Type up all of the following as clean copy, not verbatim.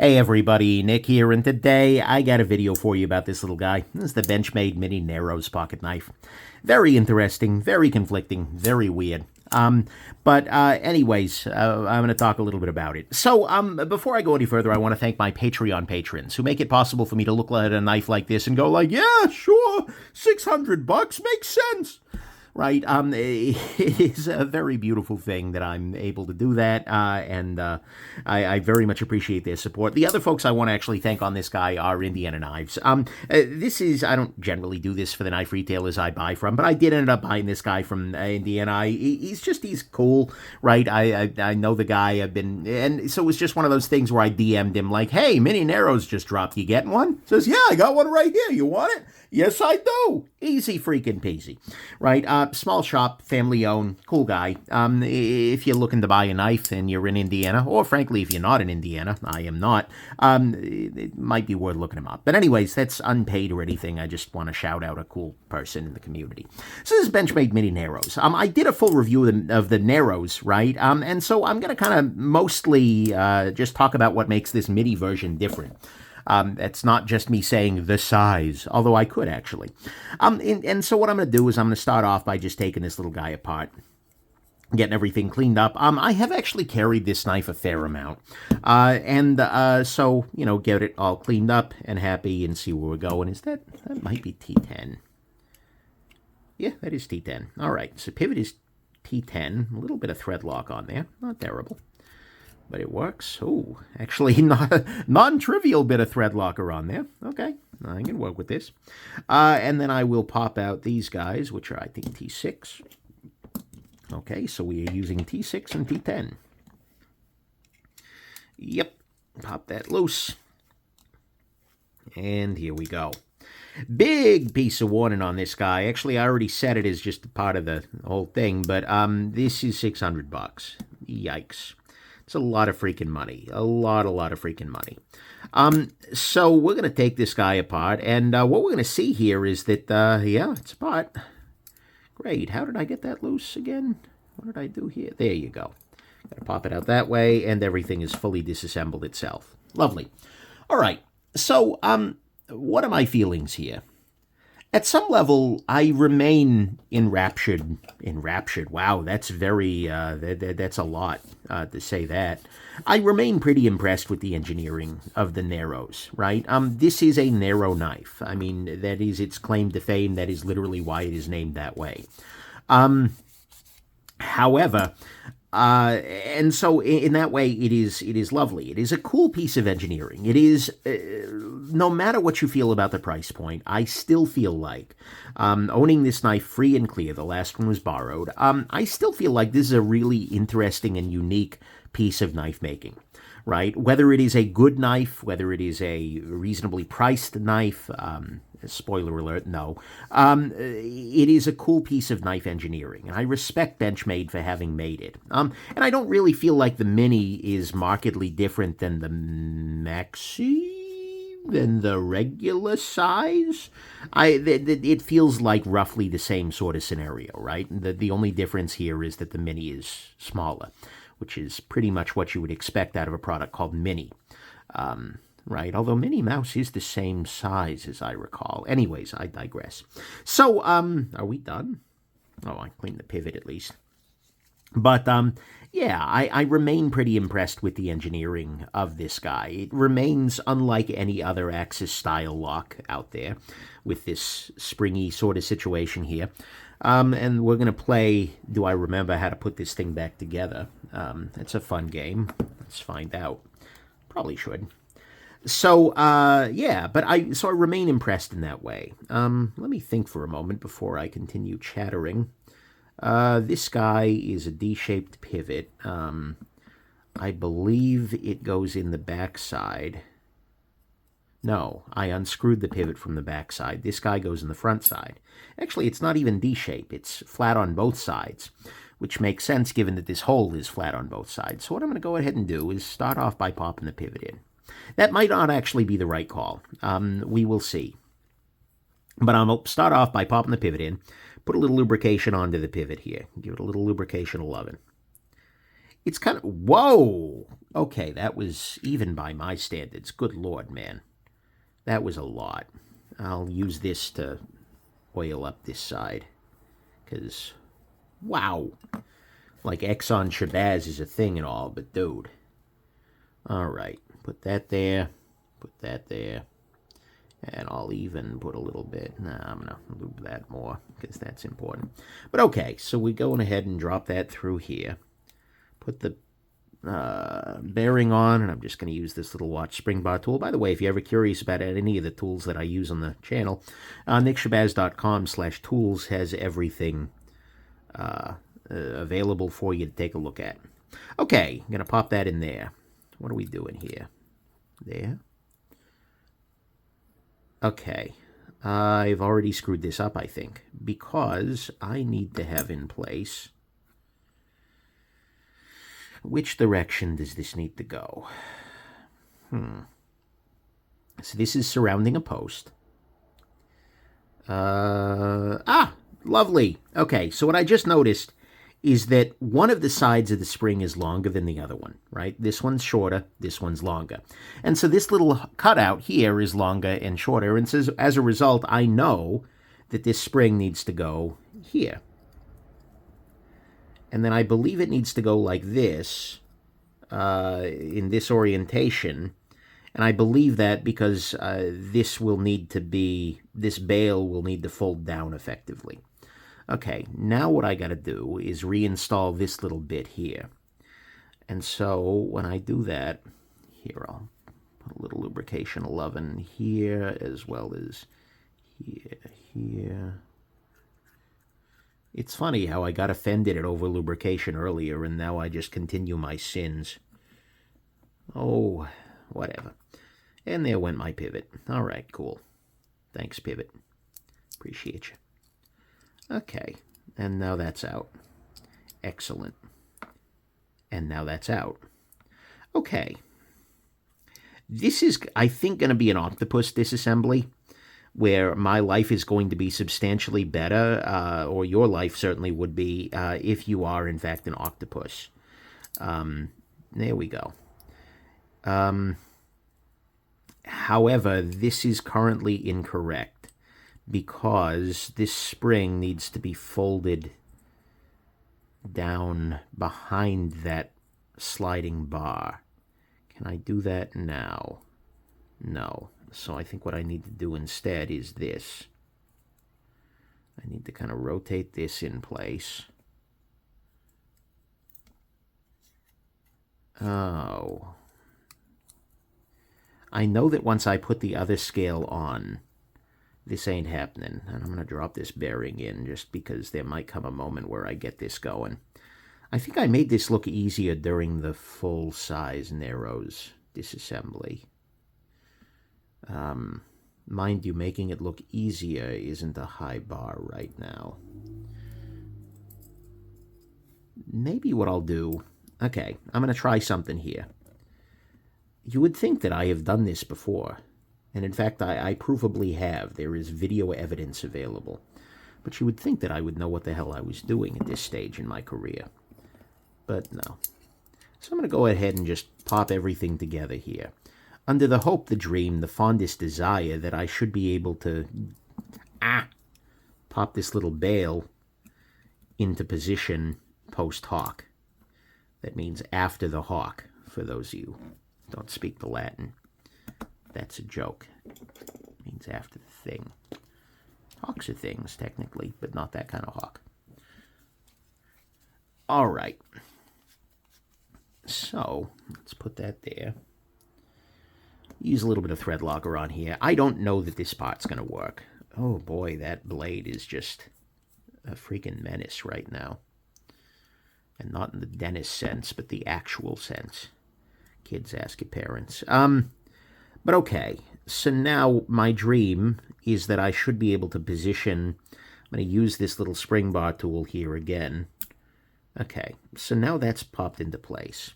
Hey everybody, Nick here, and today I got a video for you about this little guy. This is the Benchmade Mini Narrows pocket knife. Very interesting, very conflicting, very weird. Anyways, I'm going to talk a little bit about it. So, before I go any further, I want to thank my Patreon patrons who make it possible for me to look at a knife like this and go like, yeah, sure, $600 makes sense. Right, it is a very beautiful thing that I'm able to do that, and I very much appreciate their support. The other folks I want to actually thank on this guy are Indiana Knives. I don't generally do this for the knife retailers I buy from, but I did end up buying this guy from Indiana. He's cool, right? I know the guy. And so it was just one of those things where I DM'd him like, hey, Mini Narrows just dropped. You getting one? Says, yeah, I got one right here. You want it? Yes, I do. Easy freaking peasy, right? Small shop, family owned, cool guy. If you're looking to buy a knife and you're in Indiana, or frankly, if you're not in Indiana, I am not, it might be worth looking him up. But anyways, that's unpaid or anything. I just want to shout out a cool person in the community. So this is Benchmade Mini Narrows. I did a full review of the Narrows, right? And so I'm going to kind of mostly just talk about what makes this mini version different. It's not just me saying the size, although I could actually. And so what I'm going to do is I'm going to start off by just taking this little guy apart, getting everything cleaned up. I have actually carried this knife a fair amount. So, you know, get it all cleaned up and happy and see where we're going. That might be T10. Yeah, that is T10. All right, so pivot is T10. A little bit of thread lock on there. Not terrible. But it works. Oh, actually, not a non-trivial bit of thread locker on there. Okay, I can work with this. And then I will pop out these guys, which are, I think, T6. Okay, so we are using T6 and T10. Yep, pop that loose. And here we go. Big piece of warning on this guy. Actually, I already said it as just a part of the whole thing, but this is $600. Yikes. It's a lot of freaking money. A lot of freaking money. So we're going to take this guy apart, and what we're going to see here is that, yeah, it's apart. Great. How did I get that loose again? What did I do here? There you go. Got to pop it out that way, and everything is fully disassembled itself. Lovely. All right. So, what are my feelings here? At some level, I remain enraptured. Wow, that's very, that's a lot to say that. I remain pretty impressed with the engineering of the Narrows, right? This is a narrow knife. I mean, that is its claim to fame. That is literally why it is named that way. However, and so in that way, it is lovely. It is a cool piece of engineering. It is, no matter what you feel about the price point, I still feel like, owning this knife free and clear, the last one was borrowed, I still feel like this is a really interesting and unique piece of knife making, right? Whether it is a good knife, whether it is a reasonably priced knife, spoiler alert, no. It is a cool piece of knife engineering, and I respect Benchmade for having made it. And I don't really feel like the Mini is markedly different than the Maxi, than the regular size. It feels like roughly the same sort of scenario, right? The only difference here is that the Mini is smaller, which is pretty much what you would expect out of a product called Mini. Right, although Minnie Mouse is the same size as I recall. Anyways, I digress. So, are we done? Oh, I cleaned the pivot at least. But, yeah, I remain pretty impressed with the engineering of this guy. It remains unlike any other Axis-style lock out there with this springy sort of situation here. And we're going to play Do I Remember How to Put This Thing Back Together. It's a fun game. Let's find out. Probably should. So, yeah, but I remain impressed in that way. Let me think for a moment before I continue chattering. This guy is a D-shaped pivot. I believe it goes in the backside. No, I unscrewed the pivot from the backside. This guy goes in the front side. Actually, it's not even D-shaped. It's flat on both sides, which makes sense given that this hole is flat on both sides. So what I'm going to go ahead and do is start off by popping the pivot in. That might not actually be the right call. We will see. But I'll start off by popping the pivot in, put a little lubrication onto the pivot here. Give it a little lubrication of loving. It's kind of, whoa! Okay, that was, even by my standards, good lord, man. That was a lot. I'll use this to oil up this side, because, wow. Like Exxon Shabazz is a thing and all, but dude. All right, put that there, put that there, and I'll even put a little bit. Nah, I'm gonna lube that more because that's important. But okay, so we're going ahead and drop that through here. Put the bearing on, and I'm just going to use this little watch spring bar tool. By the way, if you're ever curious about any of the tools that I use on the channel, nickshabazz.com/tools has everything available for you to take a look at. Okay, I'm going to pop that in there. What are we doing here? There. Okay. I've already screwed this up, I think, because I need to have in place... Which direction does this need to go? So this is surrounding a post. Lovely. Okay, so what I just noticed is that one of the sides of the spring is longer than the other one, right? This one's shorter, this one's longer. And so this little cutout here is longer and shorter, and so as a result, I know that this spring needs to go here. And then I believe it needs to go like this, in this orientation. And I believe that because this bail will need to fold down effectively. Okay, now what I got to do is reinstall this little bit here. And so when I do that, here I'll put a little lubrication 11 here as well as here. It's funny how I got offended at over-lubrication earlier, and now I just continue my sins. Oh, whatever. And there went my pivot. All right, cool. Thanks, pivot. Appreciate you. Okay, and now that's out. Excellent. And now that's out. Okay. This is, I think, going to be an octopus disassembly, where my life is going to be substantially better, or your life certainly would be, if you are, in fact, an octopus. There we go. However, this is currently incorrect, because this spring needs to be folded down behind that sliding bar. Can I do that now? No. So I think what I need to do instead is this. I need to kind of rotate this in place. Oh. I know that once I put the other scale on, this ain't happening. And I'm going to drop this bearing in just because there might come a moment where I get this going. I think I made this look easier during the full-size Narrows disassembly. Mind you, making it look easier isn't a high bar right now. Maybe what I'll do... Okay, I'm going to try something here. You would think that I have done this before. And in fact, I provably have. There is video evidence available. But you would think that I would know what the hell I was doing at this stage in my career. But no. So I'm going to go ahead and just pop everything together here. Under the hope, the dream, the fondest desire that I should be able to pop this little bail into position post hoc. That means after the hoc, for those of you who don't speak the Latin. That's a joke. It means after the thing. Hawks are things, technically, but not that kind of hawk. All right. So, let's put that there. Use a little bit of thread locker on here. I don't know that this part's going to work. Oh boy, that blade is just a freaking menace right now. And not in the dentist sense, but the actual sense. Kids, ask your parents. But okay, so now my dream is that I should be able to position... I'm going to use this little spring bar tool here again. Okay, so now that's popped into place.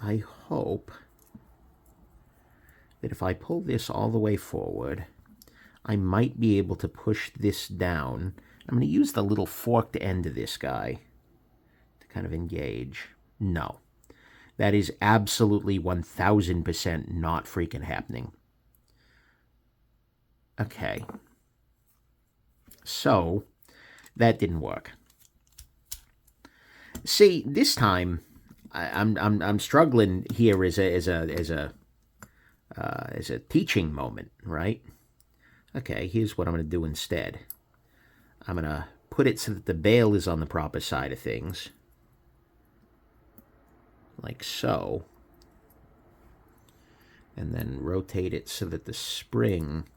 I hope that if I pull this all the way forward, I might be able to push this down. I'm going to use the little forked end of this guy to kind of engage. No. That is absolutely 1000% not freaking happening. Okay. So, that didn't work. See, this time, I'm struggling here as a teaching moment, right? Okay, here's what I'm going to do instead. I'm going to put it so that the bail is on the proper side of things. Like so. And then rotate it so that the spring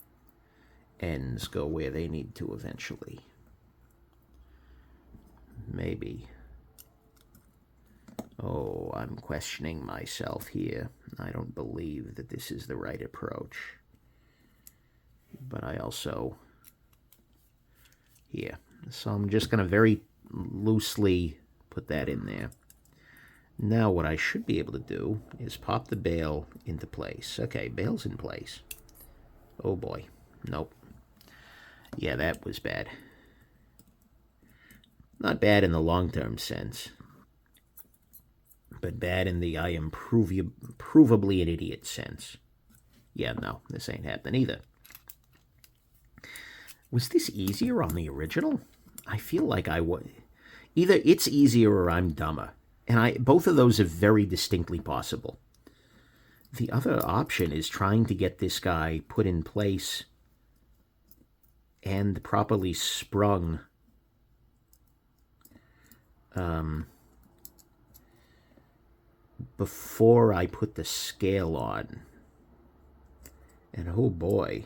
ends go where they need to eventually. Maybe. Oh, I'm questioning myself here. I don't believe that this is the right approach. But I also... Here. So I'm just going to very loosely put that in there. Now what I should be able to do is pop the bail into place. Okay, bail's in place. Oh boy. Nope. Yeah, that was bad. Not bad in the long-term sense, but bad in the I am provably an idiot sense. Yeah, no, this ain't happening either. Was this easier on the original? I feel like I would. Either it's easier or I'm dumber. And both of those are very distinctly possible. The other option is trying to get this guy put in place and properly sprung before I put the scale on. And oh boy.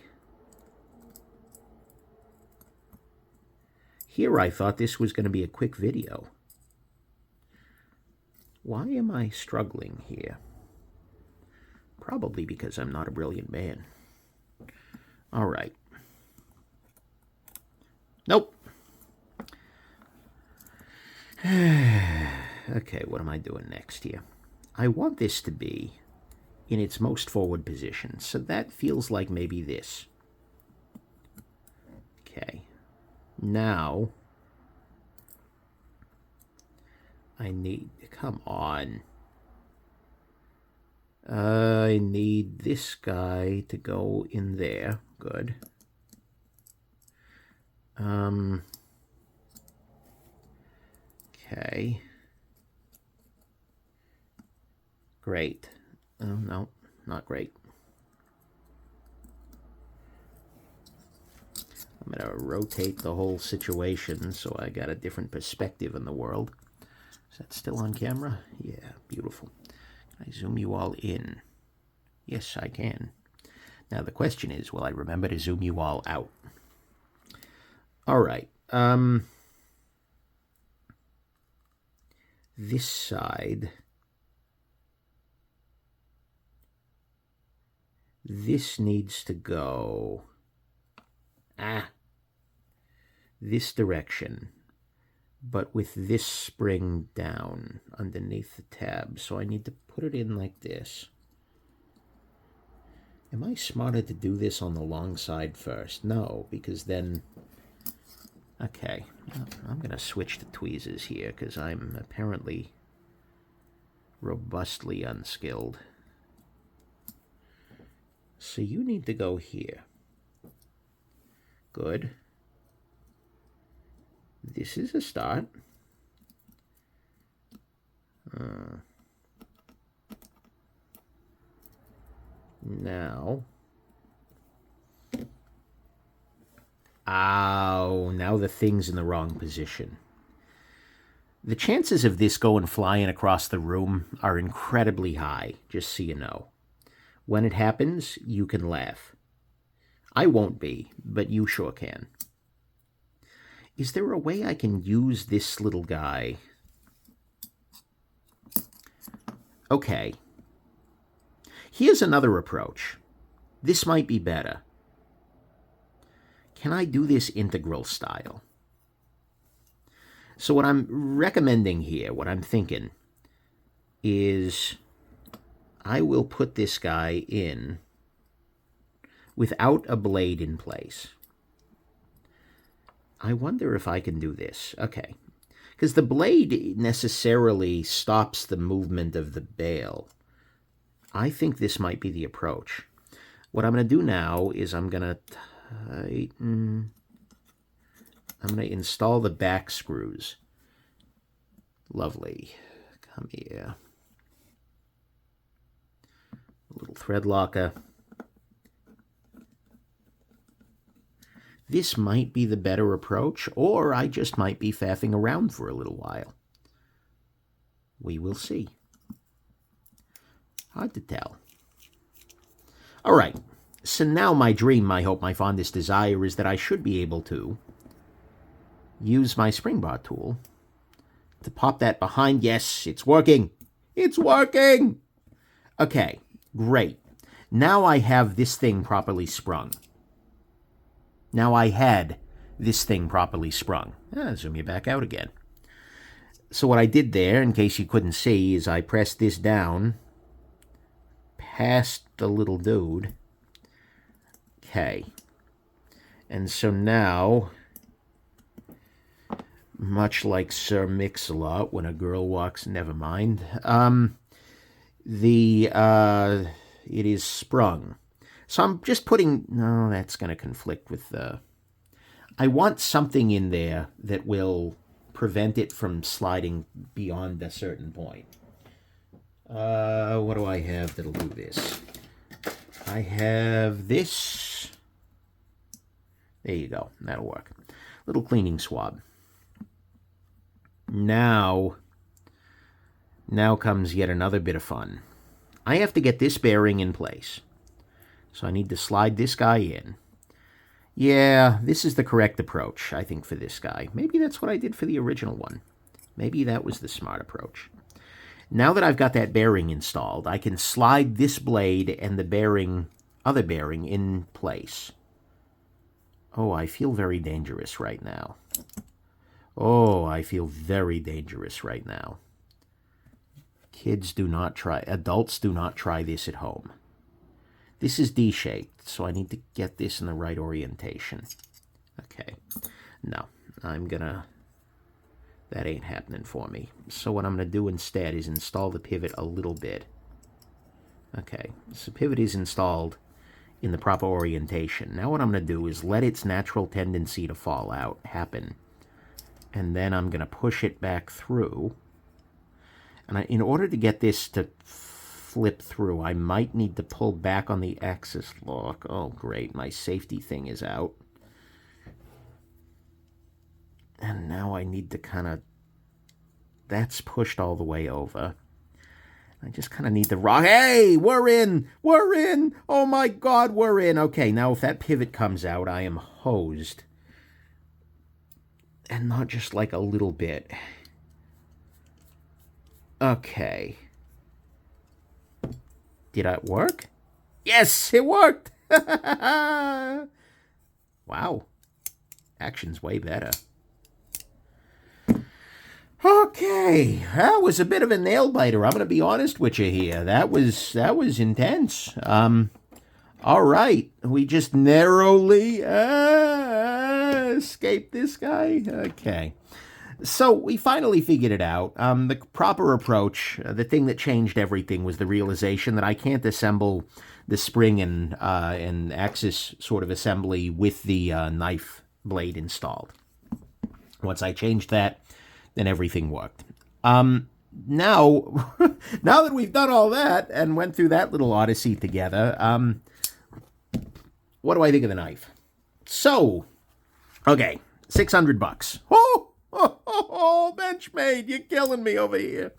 Here I thought this was going to be a quick video. Why am I struggling here? Probably because I'm not a brilliant man. All right. Nope. Okay, what am I doing next here? I want this to be in its most forward position, so that feels like maybe this. Okay. Now, I need... Come on. I need this guy to go in there. Good. Okay. Great. Oh, no, not great. I'm going to rotate the whole situation so I got a different perspective in the world. Is that still on camera? Yeah, beautiful. Can I zoom you all in? Yes, I can. Now the question is, will I remember to zoom you all out? All right. This side. This needs to go... this direction, but with this spring down underneath the tab. So I need to put it in like this. Am I smarter to do this on the long side first? No, because then... Okay, I'm going to switch to tweezers here because I'm apparently robustly unskilled. So you need to go here. Good. This is a start. Now. Ow, now the thing's in the wrong position. The chances of this going flying across the room are incredibly high, just so you know. When it happens, you can laugh. I won't be, but you sure can. Is there a way I can use this little guy? Okay. Here's another approach. This might be better. Can I do this integral style? So what I'm recommending here, what I'm thinking, is I will put this guy in without a blade in place. I wonder if I can do this. Okay. because the blade necessarily stops the movement of the bale. I think this might be the approach. What I'm going to do now is I'm going to install the back screws. Lovely. Come here. A little thread locker. This might be the better approach, or I just might be faffing around for a little while. We will see. Hard to tell. All right. So now my dream, my hope, my fondest desire is that I should be able to use my spring bar tool to pop that behind. Yes, it's working. It's working. Okay, great. Now I have this thing properly sprung. Now I had this thing properly sprung. Zoom you back out again. So what I did there, in case you couldn't see, is I pressed this down past the little dude. Okay. And so now, much like Sir Mix-a-Lot, when a girl walks, never mind, it is sprung. So I'm just putting, no, that's going to conflict with the, I want something in there that will prevent it from sliding beyond a certain point. What do I have that'll do this? I have this. There you go. That'll work. Little cleaning swab. Now comes yet another bit of fun. I have to get this bearing in place. So I need to slide this guy in. Yeah, this is the correct approach, I think, for this guy. Maybe that's what I did for the original one. Maybe that was the smart approach. Now that I've got that bearing installed, I can slide this blade and the other bearing in place. Oh, I feel very dangerous right now. Oh, I feel very dangerous right now. Adults do not try this at home. This is D-shaped, so I need to get this in the right orientation. Okay. No, that ain't happening for me. So what I'm going to do instead is install the pivot a little bit. Okay, so pivot is installed in the proper orientation. Now what I'm going to do is let its natural tendency to fall out happen. And then I'm going to push it back through. And in order to get this to flip through, I might need to pull back on the axis lock. Oh, great, my safety thing is out. And now I need to kind of, that's pushed all the way over. I just kind of need to rock. Hey, we're in. Oh my God, we're in. Okay, now if that pivot comes out, I am hosed. And not just like a little bit. Okay. Did it work? Yes, it worked. Wow. Action's way better. Okay, that was a bit of a nail biter. I'm going to be honest with you here. That was intense. All right, we just narrowly escaped this guy. Okay, so we finally figured it out. The proper approach, the thing that changed everything, was the realization that I can't assemble the spring and axis sort of assembly with the knife blade installed. Once I changed that, then everything worked. Now that we've done all that and went through that little odyssey together, what do I think of the knife? So, okay, $600. Oh, Benchmade, you're killing me over here.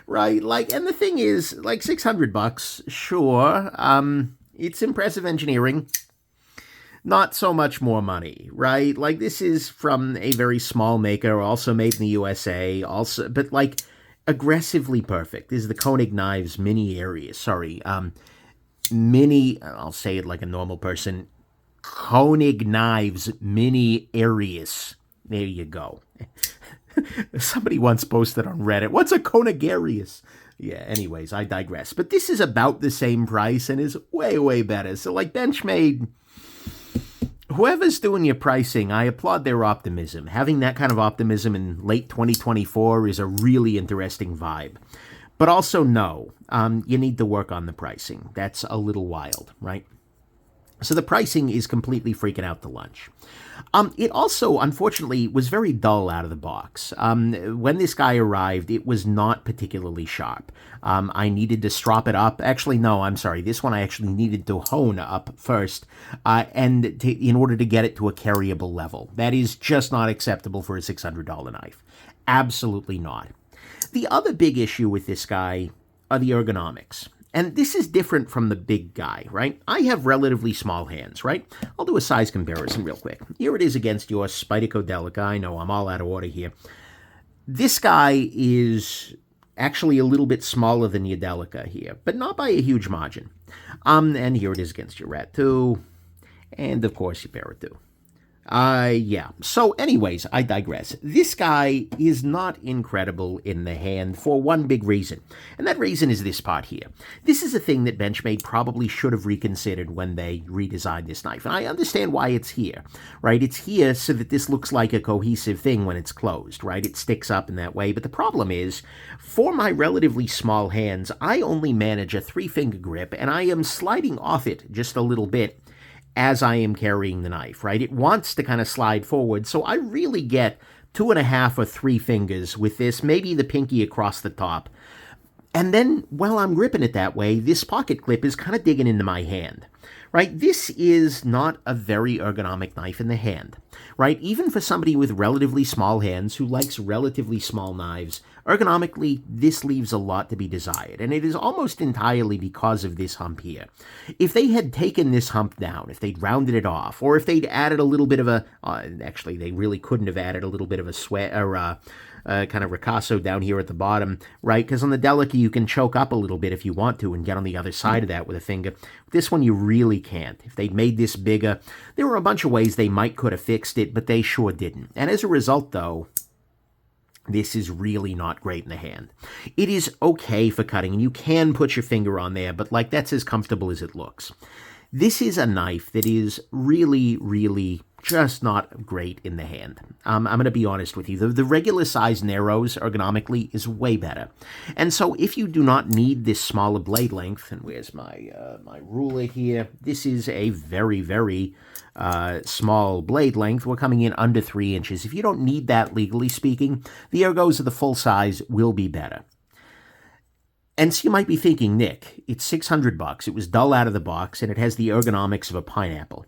Right, and the thing is, $600, sure, it's impressive engineering. Not so much more money, right? This is from a very small maker, also made in the USA, but aggressively perfect. This is the Koenig Knives Mini Arius. I'll say it like a normal person. Koenig Knives Mini Arius. There you go. Somebody once posted on Reddit, what's a Koenig Arius? Yeah, anyways, I digress. But this is about the same price and is way, way better. So Benchmade, whoever's doing your pricing, I applaud their optimism. Having that kind of optimism in late 2024 is a really interesting vibe. But also, no, you need to work on the pricing. That's a little wild, right? So the pricing is completely freaking out to lunch. It also, unfortunately, was very dull out of the box. When this guy arrived, it was not particularly sharp. I needed to strop it up. Actually, no, I'm sorry. This one I actually needed to hone up first in order to get it to a carryable level. That is just not acceptable for a $600 knife. Absolutely not. The other big issue with this guy are the ergonomics. And this is different from the big guy, right? I have relatively small hands, right? I'll do a size comparison real quick. Here it is against your Spyderco Delica. I know I'm all out of order here. This guy is actually a little bit smaller than your Delica here, but not by a huge margin. And here it is against your Rat 2, and of course your Parrot 2. Yeah. So anyways, I digress. This guy is not incredible in the hand for one big reason. And that reason is this part here. This is a thing that Benchmade probably should have reconsidered when they redesigned this knife. And I understand why it's here, right? It's here so that this looks like a cohesive thing when it's closed, right? It sticks up in that way. But the problem is, for my relatively small hands, I only manage a 3-finger grip, and I am sliding off it just a little bit as I am carrying the knife, right? It wants to kind of slide forward, so I really get 2.5 or 3 fingers with this, maybe the pinky across the top. And then, while I'm gripping it that way, this pocket clip is kind of digging into my hand, right? This is not a very ergonomic knife in the hand, right? Even for somebody with relatively small hands who likes relatively small knives, ergonomically, this leaves a lot to be desired, and it is almost entirely because of this hump here. If they had taken this hump down, if they'd rounded it off, or if they'd added a little bit of a, actually, they really couldn't have added a little bit of a sweat, or kind of ricasso down here at the bottom, right? Because on the Delica, you can choke up a little bit if you want to and get on the other side of that with a finger. This one, you really can't. If they'd made this bigger, there were a bunch of ways they could have fixed it, but they sure didn't. And as a result, though, this is really not great in the hand. It is okay for cutting, and you can put your finger on there, but like that's as comfortable as it looks. This is a knife that is really, really just not great in the hand. I'm going to be honest with you. The regular size narrows ergonomically is way better. And so if you do not need this smaller blade length, and where's my my ruler here? This is a very, very small blade length. We're coming in under 3 inches. If you don't need that, legally speaking, the ergos of the full size will be better. And so you might be thinking, Nick, it's $600. It was dull out of the box, and it has the ergonomics of a pineapple.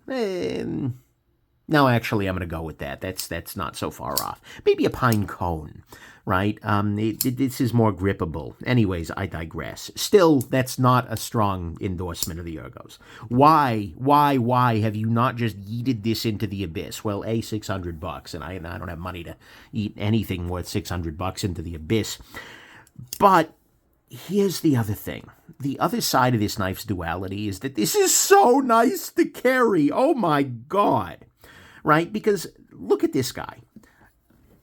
No, actually, I'm going to go with that. That's not so far off. Maybe a pine cone, right? This is more grippable. Anyways, I digress. Still, that's not a strong endorsement of the ergos. Why have you not just yeeted this into the abyss? Well, $600, and I don't have money to eat anything worth $600 into the abyss. But here's the other thing. The other side of this knife's duality is that this is so nice to carry. Oh my God. Right? Because look at this guy.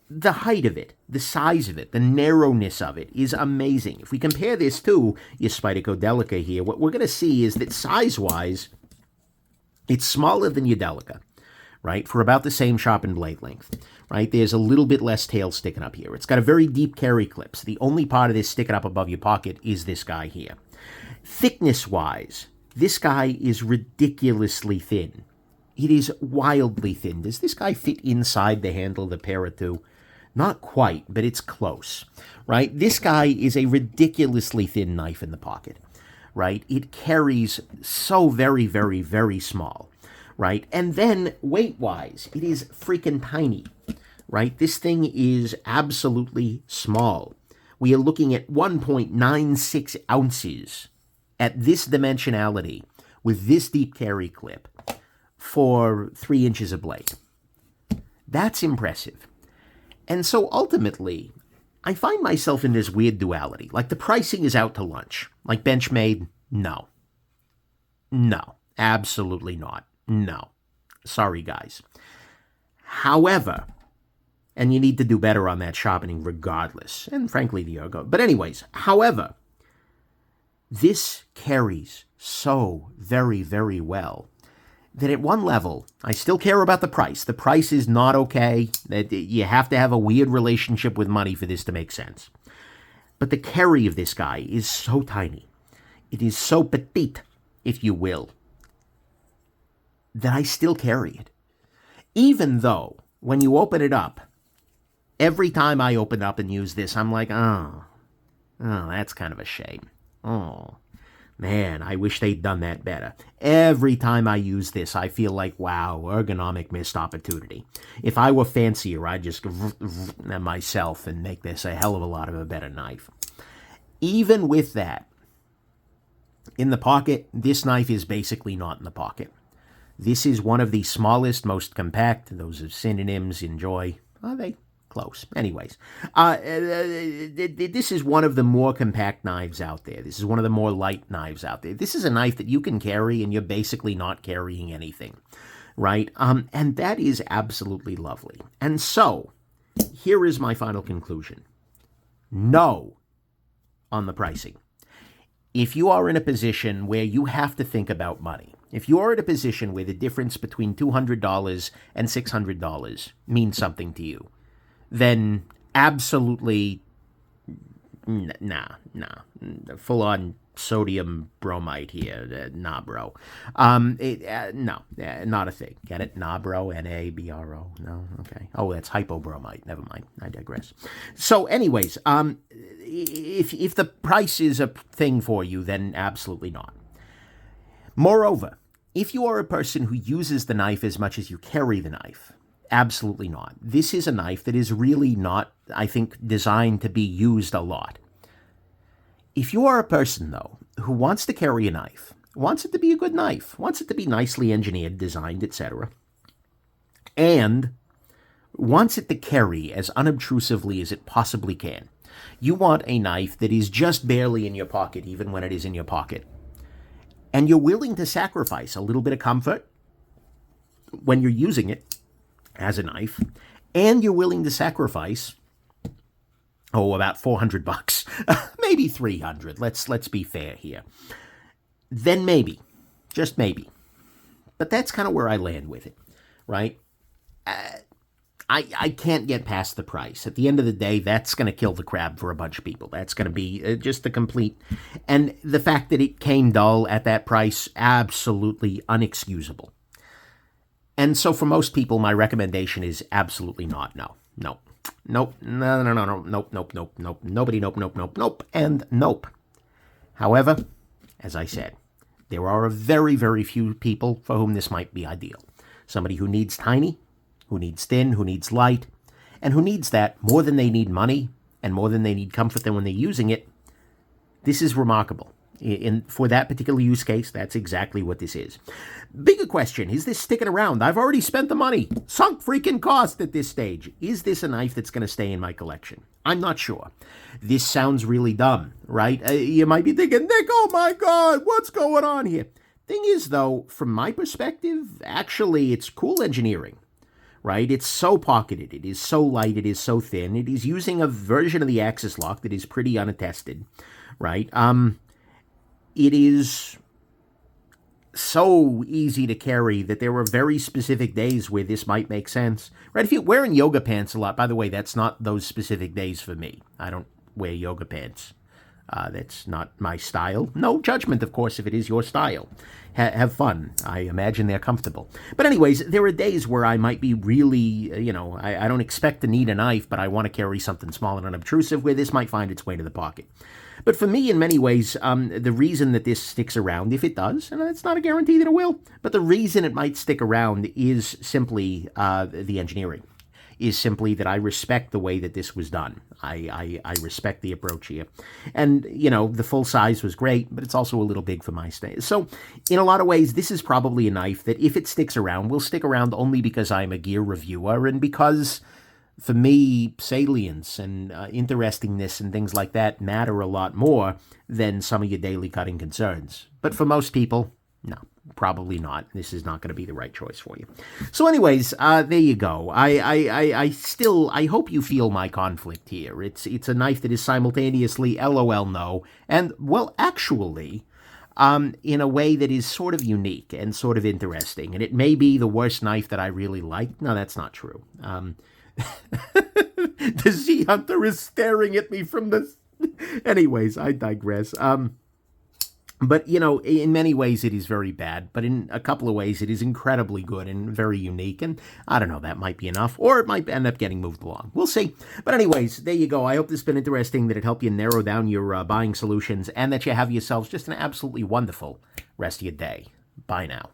The height of it, the size of it, the narrowness of it is amazing. If we compare this to your Spyderco Delica here, what we're going to see is that size-wise, it's smaller than your Delica, right? For about the same sharpened blade length, right? There's a little bit less tail sticking up here. It's got a very deep carry clip. So the only part of this sticking up above your pocket is this guy here. Thickness-wise, this guy is ridiculously thin. It is wildly thin. Does this guy fit inside the handle of the Parrot 2? Not quite, but it's close, right? This guy is a ridiculously thin knife in the pocket, right? It carries so very, very, very small, right? And then weight-wise, it is freaking tiny, right? This thing is absolutely small. We are looking at 1.96 ounces at this dimensionality with this deep carry clip for 3 inches of blade. That's impressive. And so ultimately, I find myself in this weird duality. Like the pricing is out to lunch. Like Benchmade, no. No, absolutely not. No. Sorry, guys. However, and you need to do better on that sharpening regardless, and frankly the ergo. But anyways, however, this carries so very, very well that at one level, I still care about the price. The price is not okay. That you have to have a weird relationship with money for this to make sense. But the carry of this guy is so tiny. It is so petite, if you will, that I still carry it. Even though, when you open it up, every time I open it up and use this, I'm like, oh, that's kind of a shame. Oh, man, I wish they'd done that better. Every time I use this, I feel like, wow, ergonomic missed opportunity. If I were fancier, I'd just myself and make this a hell of a lot of a better knife. Even with that, in the pocket, this knife is basically not in the pocket. This is one of the smallest, most compact. Those are synonyms. Enjoy. Are they? Close. Anyways, this is one of the more compact knives out there. This is one of the more light knives out there. This is a knife that you can carry and you're basically not carrying anything, right? And that is absolutely lovely. And so, here is my final conclusion. No on the pricing. If you are in a position where you have to think about money, if you are in a position where the difference between $200 and $600 means something to you, then absolutely nah. Full-on sodium bromide here. Nah, bro. No, not a thing. Get it? Nah, bro. N-A-B-R-O. No? Okay. Oh, that's hypobromide. Never mind. I digress. So anyways, if the price is a thing for you, then absolutely not. Moreover, if you are a person who uses the knife as much as you carry the knife, absolutely not. This is a knife that is really not, I think, designed to be used a lot. If you are a person, though, who wants to carry a knife, wants it to be a good knife, wants it to be nicely engineered, designed, etc., and wants it to carry as unobtrusively as it possibly can, you want a knife that is just barely in your pocket, even when it is in your pocket, and you're willing to sacrifice a little bit of comfort when you're using it as a knife, and you're willing to sacrifice, about $400, maybe $300. Let's be fair here. Then maybe, just maybe. But that's kind of where I land with it, right? I can't get past the price. At the end of the day, that's going to kill the crab for a bunch of people. That's going to be just a complete... And the fact that it came dull at that price, absolutely unexcusable. And so for most people, my recommendation is absolutely not. No. Nope. Nobody, nope, and nope. However, as I said, there are a very, very few people for whom this might be ideal. Somebody who needs tiny, who needs thin, who needs light, and who needs that more than they need money and more than they need comfort than when they're using it. This is remarkable. For that particular use case, that's exactly what this is. Bigger question, is this sticking around? I've already spent the money. Sunk freaking cost at this stage. Is this a knife that's going to stay in my collection? I'm not sure. This sounds really dumb, right? You might be thinking, Nick, oh my God, what's going on here? Thing is, though, from my perspective, actually, it's cool engineering, right? It's so pocketed. It is so light. It is so thin. It is using a version of the axis lock that is pretty unattested, right? It is so easy to carry that there are very specific days where this might make sense. Right? If you're wearing yoga pants a lot, by the way, that's not those specific days for me. I don't wear yoga pants. That's not my style. No judgment, of course, if it is your style. Have fun. I imagine they're comfortable. But anyways, there are days where I might be really, I don't expect to need a knife, but I want to carry something small and unobtrusive where this might find its way to the pocket. But for me, in many ways, the reason that this sticks around, if it does, and it's not a guarantee that it will, but the reason it might stick around is simply the engineering, is simply that I respect the way that this was done. I respect the approach here. And, the full size was great, but it's also a little big for my taste. So, in a lot of ways, this is probably a knife that, if it sticks around, will stick around only because I'm a gear reviewer and because... For me, salience and interestingness and things like that matter a lot more than some of your daily cutting concerns. But for most people, no, probably not. This is not going to be the right choice for you. So anyways, there you go. I hope you feel my conflict here. It's a knife that is simultaneously LOL no, and, well, actually... in a way that is sort of unique and sort of interesting. And it may be the worst knife that I really like. No, that's not true. The Sea Hunter is staring at me from the... Anyways, I digress. But, in many ways it is very bad, but in a couple of ways it is incredibly good and very unique, and I don't know, that might be enough, or it might end up getting moved along. We'll see. But anyways, there you go. I hope this has been interesting, that it helped you narrow down your buying solutions, and that you have yourselves just an absolutely wonderful rest of your day. Bye now.